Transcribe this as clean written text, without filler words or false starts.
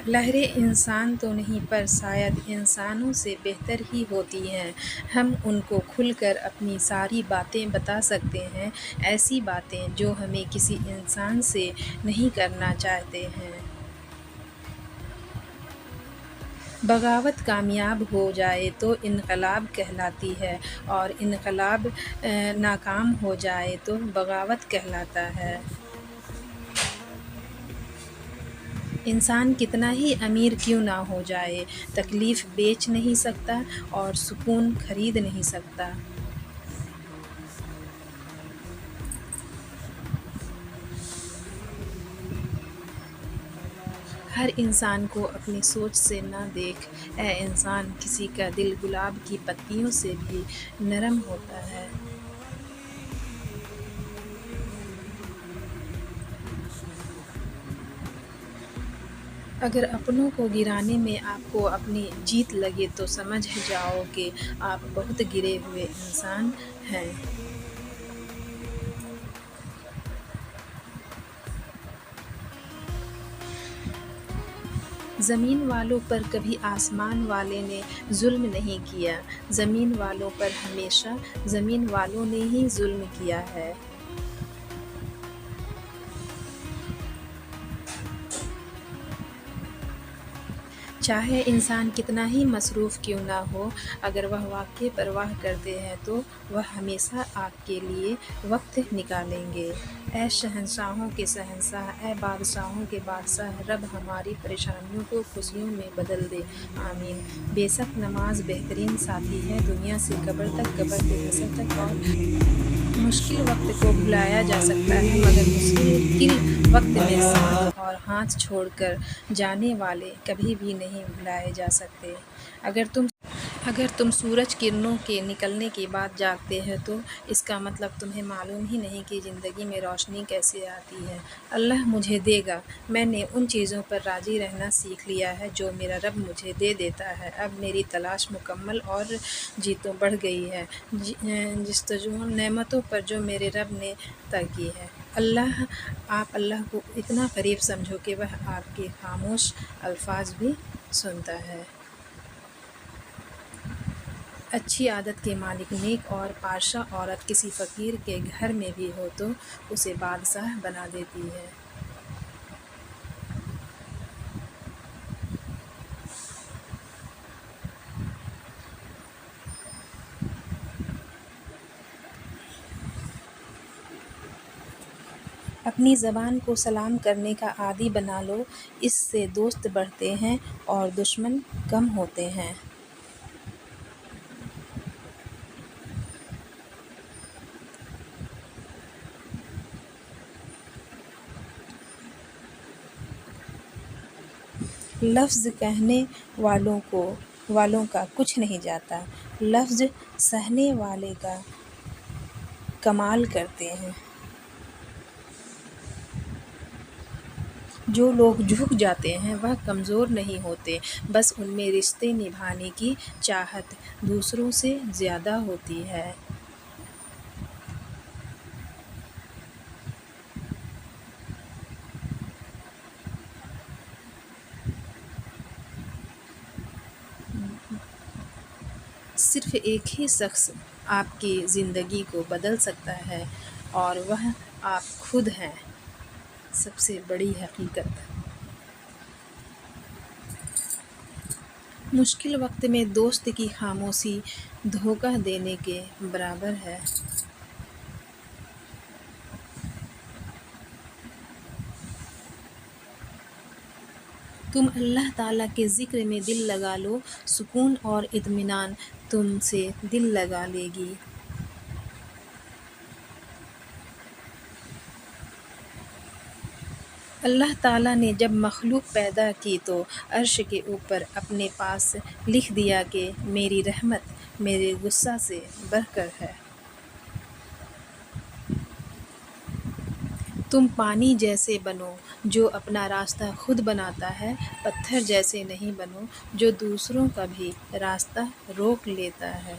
لہریں انسان تو نہیں پر شاید انسانوں سے بہتر ہی ہوتی ہیں۔ ہم ان کو کھل کر اپنی ساری باتیں بتا سکتے ہیں، ایسی باتیں جو ہمیں کسی انسان سے نہیں کرنا چاہتے ہیں۔ بغاوت کامیاب ہو جائے تو انقلاب کہلاتی ہے، اور انقلاب ناکام ہو جائے تو بغاوت کہلاتا ہے۔ انسان کتنا ہی امیر کیوں نہ ہو جائے، تکلیف بیچ نہیں سکتا اور سکون خرید نہیں سکتا۔ ہر انسان کو اپنی سوچ سے نہ دیکھ، اے انسان، کسی کا دل گلاب کی پتیوں سے بھی نرم ہوتا ہے۔ اگر اپنوں کو گرانے میں آپ کو اپنی جیت لگے تو سمجھ جاؤ کہ آپ بہت گرے ہوئے انسان ہیں۔ زمین والوں پر کبھی آسمان والے نے ظلم نہیں کیا، زمین والوں پر ہمیشہ زمین والوں نے ہی ظلم کیا ہے۔ چاہے انسان کتنا ہی مصروف کیوں نہ ہو، اگر وہ واقعی پرواہ کرتے ہیں تو وہ ہمیشہ آپ کے لیے وقت نکالیں گے۔ اے شہنشاہوں کے شہنشاہ، اے بادشاہوں کے بادشاہ، رب ہماری پریشانیوں کو خوشیوں میں بدل دے، آمین۔ بے شک نماز بہترین ساتھی ہے، دنیا سے قبر تک، قبر سے حشر تک، اور مشکل وقت کو بھلایا جا سکتا ہے مگر مشکل وقت میں ساتھ اور ہاتھ چھوڑ کر جانے والے کبھی بھی نہیں بھلائے جا سکتے۔ اگر تم سورج کرنوں کے نکلنے کے بعد جاگتے ہو تو اس کا مطلب تمہیں معلوم ہی نہیں کہ زندگی میں روشنی کیسے آتی ہے۔ اللہ مجھے دے گا، میں نے ان چیزوں پر راضی رہنا سیکھ لیا ہے جو میرا رب مجھے دے دیتا ہے۔ اب میری تلاش مکمل اور جیتوں بڑھ گئی ہے جستجو نعمتوں پر جو میرے رب نے عطا کی ہے۔ آپ اللہ کو اتنا قریب سمجھو کہ وہ آپ کے خاموش الفاظ بھی سنتا ہے۔ اچھی عادت کے مالک نیک اور پادشاہ عورت کسی فقیر کے گھر میں بھی ہو تو اسے بادشاہ بنا دیتی ہے۔ اپنی زبان کو سلام کرنے کا عادی بنا لو، اس سے دوست بڑھتے ہیں اور دشمن کم ہوتے ہیں۔ لفظ کہنے والوں کا کچھ نہیں جاتا، لفظ سہنے والے کا کمال کرتے ہیں۔ جو لوگ جھک جاتے ہیں وہ کمزور نہیں ہوتے، بس ان میں رشتے نبھانے کی چاہت دوسروں سے زیادہ ہوتی ہے۔ صرف ایک ہی شخص آپ کی زندگی کو بدل سکتا ہے اور وہ آپ خود ہیں۔ سب سے بڑی حقیقت۔ مشکل وقت میں دوست کی خاموشی دھوکہ دینے کے برابر ہے۔ تم اللہ تعالیٰ کے ذکر میں دل لگا لو، سکون اور اطمینان تم سے دل لگا لے گی۔ اللہ تعالیٰ نے جب مخلوق پیدا کی تو عرش کے اوپر اپنے پاس لکھ دیا کہ میری رحمت میرے غصہ سے بڑھ کر ہے۔ تم پانی جیسے بنو جو اپنا راستہ خود بناتا ہے، پتھر جیسے نہیں بنو جو دوسروں کا بھی راستہ روک لیتا ہے۔